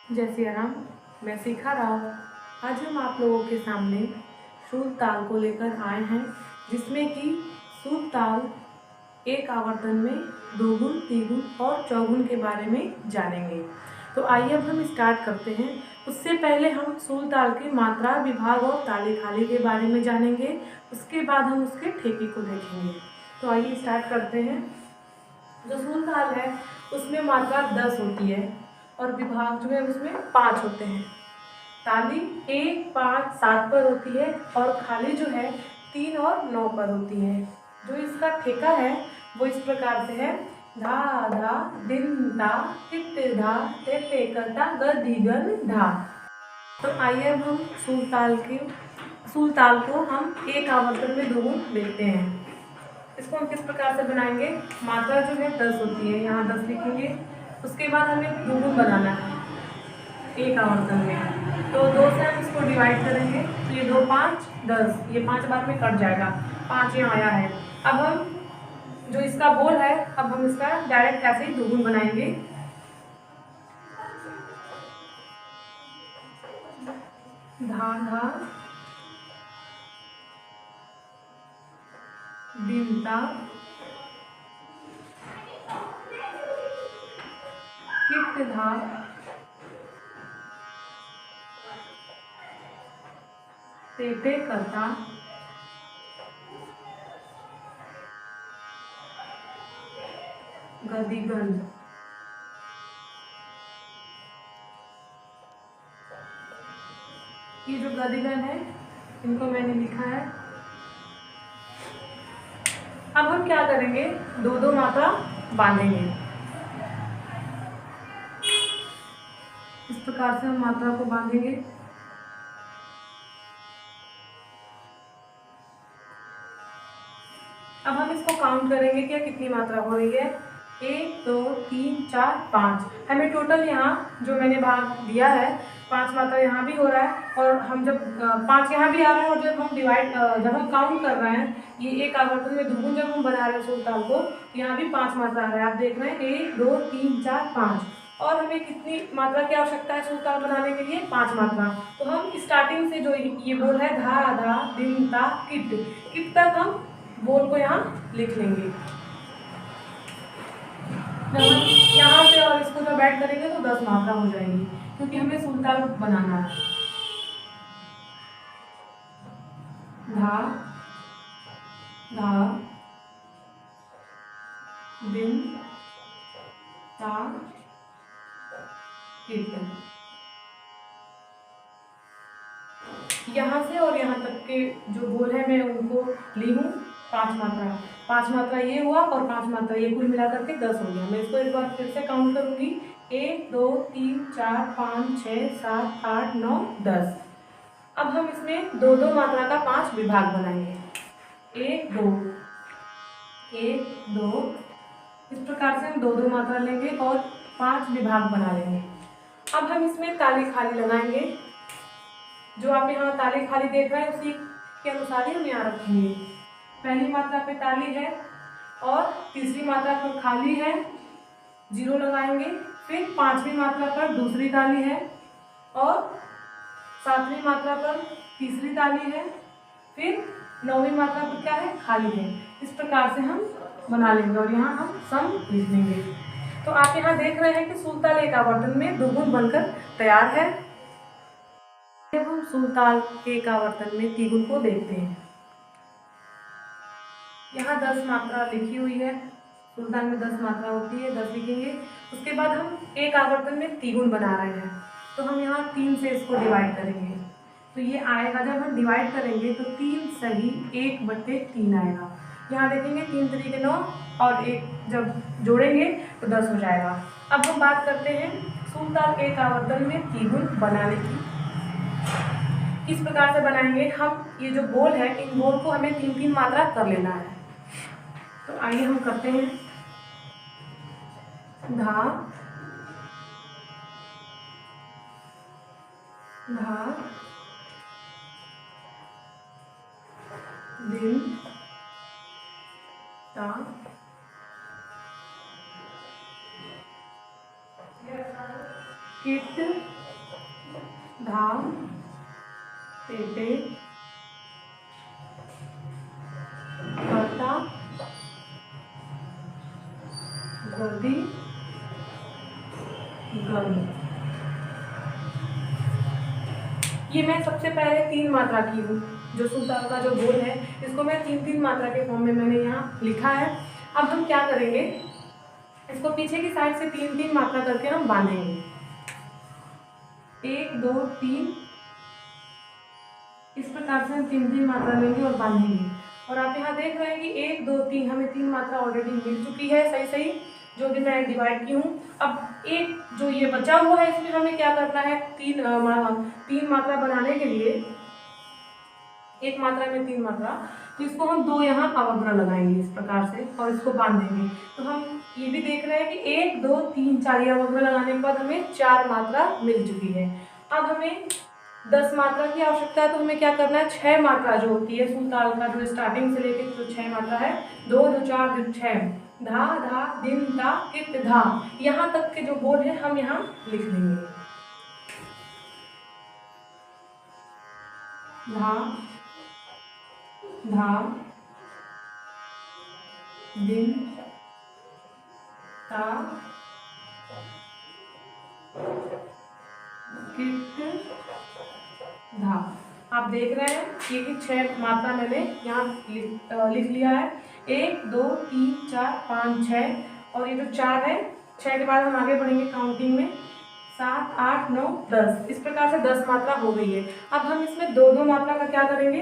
जय सिया राम। मैं शिखा राव। आज हम आप लोगों के सामने सूर ताल को लेकर आए हैं, जिसमें कि सूर ताल एक आवर्तन में दोगुन, तिगुन और चौगुन के बारे में जानेंगे। तो आइए अब हम स्टार्ट करते हैं। उससे पहले हम सूर ताल की मात्रा, विभाग और ताली खाली के बारे में जानेंगे। उसके बाद हम उसके ठेके को देखेंगे। तो आइए स्टार्ट करते हैं। जो सूर ताल है उसमें मात्रा 10 होती है और विभाग जो है उसमें 5 होते हैं। ताली 1, 5, 7 पर होती है और खाली जो है 3 और 9 पर होती है। जो इसका ठेका है वो इस प्रकार से है: धा धा दिन धा टिट धा ते ते करता ग दिगन धा। तो आइए अब हम सूर ताल को हम एक आवर्तन में दोगुन देखते हैं। इसको हम किस प्रकार से बनाएंगे। मात्रा जो है 10 होती है, यहाँ 10 लिखेंगे। उसके बाद हमें दोगुन बनाना है एक आवर्तन में, तो 2 से हम इसको डिवाइड करेंगे। तो ये 2, 5, 10, ये 5 बाद में कट जाएगा, 5 यहाँ आया है। अब हम जो इसका बोल है, अब हम इसका डायरेक्ट ऐसे ही दोगुन बनाएंगे। धा धा दिनता किट धा तेते करता गदिगन। ये जो गदिगन है इनको मैंने लिखा है। अब हम क्या करेंगे, दो दो मात्रा बांधेंगे। इस प्रकार से हम मात्रा को बांधेंगे। अब हम इसको काउंट करेंगे कि कितनी मात्रा हो रही है। 1, 2, 3, 4, 5। हमें टोटल यहाँ जो मैंने भाग दिया है 5 मात्रा यहाँ भी हो रहा है, और हम जब 5 यहाँ भी आ रहा है, और जब हम काउंट कर रहे हैं, ये एक आवर्तन में दोगुन जब हम बना रहे हैं सूर ताल को, यहाँ भी 5 मात्रा आ रहा है। आप देख रहे हैं 1, 2, 3, 4, 5। और हमें कितनी मात्रा की आवश्यकता है सूर ताल बनाने के लिए? 5 मात्रा। तो हम स्टार्टिंग से जो ये बोल है धा धा दिन ता किट तक हम बोल को यहाँ लिख लेंगे। जब हम यहाँ से और इसको जब ऐड करेंगे तो 10 मात्रा हो जाएगी, क्योंकि हमें सूर ताल बनाना है। धा धा दिन ता किट। यहाँ से और यहाँ तक के जो बोल है मैं उनको ली हूँ 5 मात्रा। 5 मात्रा ये हुआ और 5 मात्रा ये, कुल मिलाकर के 10 हो गया। मैं इसको एक बार फिर से काउंट करूँगी। 1, 2, 3, 4, 5, 6, 7, 8, 9, 10। अब हम इसमें दो दो मात्रा का 5 विभाग बनाएंगे। 1, 2, 1, 2। इस प्रकार से हम दो दो मात्रा लेंगे और 5 विभाग बना लेंगे। अब हम इसमें ताली खाली लगाएंगे। जो आप यहाँ ताली खाली देख रहे हैं उसी के अनुसार ही हम यहाँ रखेंगे। पहली मात्रा पे ताली है और तीसरी मात्रा पर खाली है, 0 लगाएंगे। फिर 5वीं मात्रा पर दूसरी ताली है और 7वीं मात्रा पर तीसरी ताली है। फिर 9वीं मात्रा पर क्या है? खाली है। इस प्रकार से हम बना लेंगे और यहाँ हम सम लिख लेंगे। तो आप यहाँ देख रहे हैं कि सूर ताल एक आवर्तन में दोगुन बनकर तैयार है। जब हम सूर ताल एक आवर्तन में तिगुन को देखते हैं, यहाँ 10 मात्रा लिखी हुई है। सूर ताल में 10 मात्रा होती है, 10 लिखेंगे। उसके बाद हम एक आवर्तन में तिगुन बना रहे हैं, तो हम यहाँ 3 से इसको डिवाइड करेंगे। तो ये आएगा, जब हम डिवाइड करेंगे तो 3 सही 1/3 आएगा। यहाँ देखेंगे 3 3 9 और 1 जब जोड़ेंगे तो 10 हो जाएगा। अब हम बात करते हैं सूर ताल एक आवर्तन में तिगुन बनाने की। किस प्रकार से बनाएंगे हम? ये जो बोल है, इन बोल को हमें 3 मात्रा कर लेना है। तो आइए हम करते हैं। धा धा दिन ता किट धा, टेटे, कर्ता, गर्दी, गण। ये मैं सबसे पहले 3 मात्रा की हूँ। जो शुद्ध ताल का जो बोल है इसको मैं 3-3 मात्रा के फॉर्म में मैंने यहाँ लिखा है। अब हम क्या करेंगे, इसको पीछे की साइड से 3-3 मात्रा करके हम बांधेंगे। 1 2 3, इस प्रकार से हम 3-3 मात्रा लेंगे और बांधेंगे। और आप यहाँ देख रहे हैं कि 1 2 3 हमें 3 मात्रा ऑलरेडी मिल चुकी है सही सही, जो भी मैं डिवाइड की हूँ। अब एक जो ये बचा हुआ है इसमें हमें क्या करना है, 3 मात्रा बनाने के लिए, एक मात्रा में 3 मात्रा, तो इसको हम 2 यहाँ अवग्रह लगाएंगे इस प्रकार से और इसको बांधेंगे। तो हम ये भी देख रहे हैं कि 1 2 3 4 ये अवग्रह लगाने के बाद हमें 4 मात्रा मिल चुकी है। अब हमें 10 मात्रा की आवश्यकता है, तो हमें क्या करना है, 6 मात्रा जो होती है शुद्ध ताल का, जो स्टार्टिंग से लेकर जो 6 मात्रा है, 2 2 4 6, धा धा दिन धा कित धा, यहाँ तक के जो बोल है हम यहाँ लिख लेंगे। धा धा, दिन ता, कित धा। आप देख रहे हैं ये कि 6 मात्रा मैंने यहाँ लिख लिया है। 1 2 3 4 5 6, और ये जो 4 है, 6 के बाद हम आगे बढ़ेंगे काउंटिंग में, 7 8 9 10, इस प्रकार से 10 मात्रा हो गई है। अब हम इसमें 2-2 मात्रा का क्या करेंगे,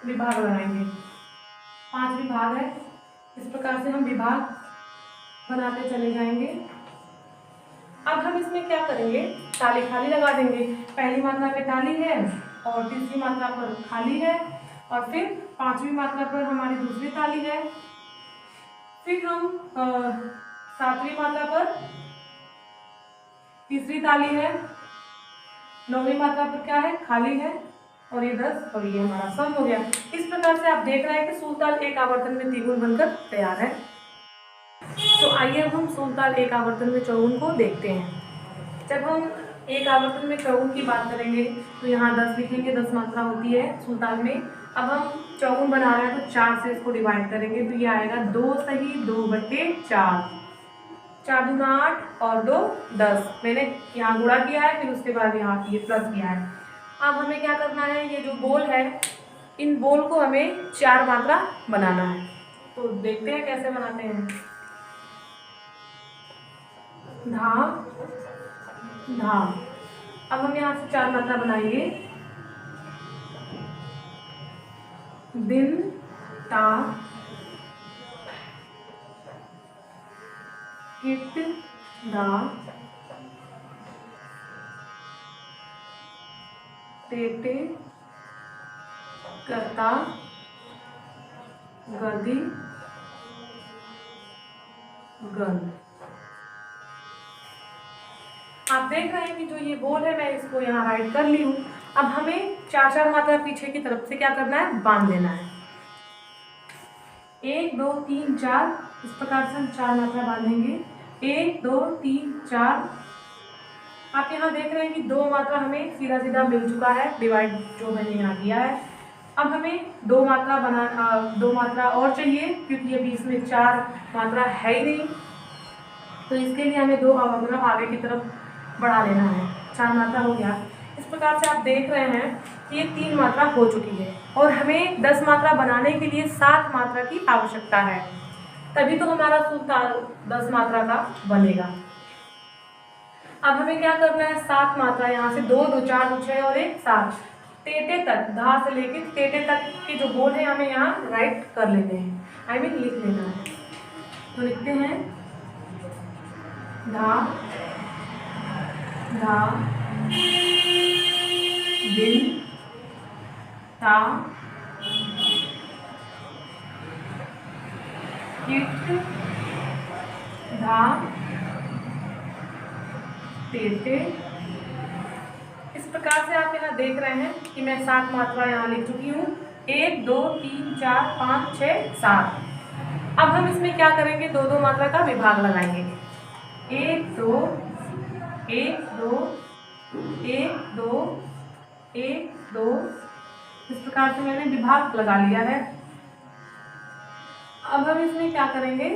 विभाग लगाएंगे। 5 विभाग है, इस प्रकार से हम विभाग बनाते चले जाएंगे। अब हम इसमें क्या करेंगे, ताली खाली लगा देंगे। पहली मात्रा पे ताली है और तीसरी मात्रा पर खाली है, और फिर 5वीं मात्रा पर हमारी दूसरी ताली है। फिर हम 7वीं मात्रा पर तीसरी ताली है, 9वीं मात्रा पर क्या है, खाली है, और ये 10, और ये हमारा सम हो गया। इस प्रकार से आप देख रहे हैं कि शुद्ध ताल एक आवर्तन में त्रिगुण बनकर तैयार है। तो आइए अब हम शुद्ध ताल एक आवर्तन में चौगुन को देखते हैं। जब हम एक आवर्तन में चौगुन की बात करेंगे तो यहाँ 10 लिखेंगे, 10 मात्रा होती है शुद्ध ताल में। अब हम चौगुन बना रहे हैं तो 4 से इसको डिवाइड करेंगे, तो ये आएगा 2 सही 2/4, 4 दूना 8 और 2 10। मैंने यहाँ गुणा किया है, फिर उसके बाद यहाँ ये प्लस किया है। अब हमें क्या करना है, ये जो बोल है, इन बोल को हमें 4 मात्रा बनाना है। तो देखते हैं कैसे बनाते हैं। धा धा, अब हम यहाँ से 4 मात्रा बनाएंगे। दिन ता, किट दा, टेटे, कर्ता, गद्दी, गण। आप देख रहे हैं कि जो ये बोल है मैं इसको यहाँ राइट कर ली हूँ। अब हमें 4-4 मात्रा पीछे की तरफ से क्या करना है, बांध देना है। 1 2 3 4, इस प्रकार से हम 4 मात्रा बांधेंगे। 1 2 3 4। आप यहाँ देख रहे हैं कि 2 मात्रा हमें सीधा सीधा मिल चुका है, डिवाइड जो मैंने यहाँ किया है। अब हमें 2 मात्रा और चाहिए, क्योंकि अभी इसमें 4 मात्रा है ही नहीं, तो इसके लिए हमें 2 अवग्रह आगे की तरफ बढ़ा लेना है। 4 मात्रा हो गया। इस प्रकार से आप देख रहे हैं कि ये 3 मात्रा हो चुकी है, और हमें 10 मात्रा बनाने के लिए 7 मात्रा की आवश्यकता है, तभी तो हमारा शुद्ध ताल 10 मात्रा का बनेगा। अब हमें क्या करना है, 7 मात्रा यहाँ से 2 2 4 2 6 और 1 7, टेटे तक, धा से लेके टेटे तक के जो बोल है हमें यहाँ राइट कर लेने हैं, लिख लेना है। तो लिखते हैं धा धा, दिन ता, किट धा, टेटे। इस प्रकार से आप यहाँ देख रहे हैं कि मैं 7 मात्रा यहाँ लिख चुकी हूँ। 1 2 3 4 5 6 7। अब हम इसमें क्या करेंगे, 2-2 मात्रा का विभाग लगाएंगे। 1 2 1 2 1 2 1 2, इस प्रकार से मैंने विभाग लगा लिया है। अब हम इसमें क्या करेंगे,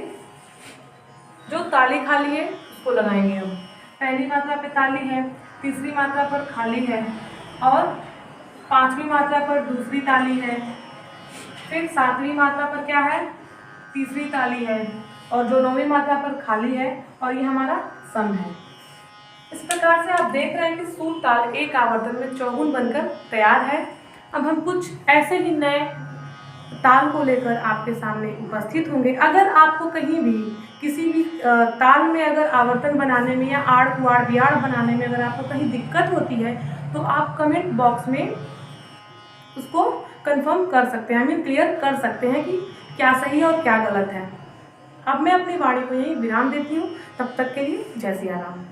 जो ताली खाली है उसको लगाएंगे। हम पहली मात्रा पे ताली है, तीसरी मात्रा पर खाली है, और पांचवी मात्रा पर दूसरी ताली है, फिर सातवीं मात्रा पर क्या है, तीसरी ताली है, और जो नौवीं मात्रा पर खाली है, और ये हमारा सम है। इस प्रकार से आप देख रहे हैं कि सूर ताल एक आवर्तन में चौगुन बनकर तैयार है। अब हम कुछ ऐसे ही नए ताल को लेकर आपके सामने उपस्थित होंगे। अगर आपको कहीं भी किसी भी ताल में अगर आवर्तन बनाने में या आड़ कुआड़ बियाड़ बनाने में अगर आपको कहीं दिक्कत होती है तो आप कमेंट बॉक्स में उसको कंफर्म कर सकते हैं, हमें क्लियर कर सकते हैं कि क्या सही है और क्या गलत है। अब मैं अपनी वाणी को यहीं विराम देती हूँ। तब तक के लिए जय सिया राम।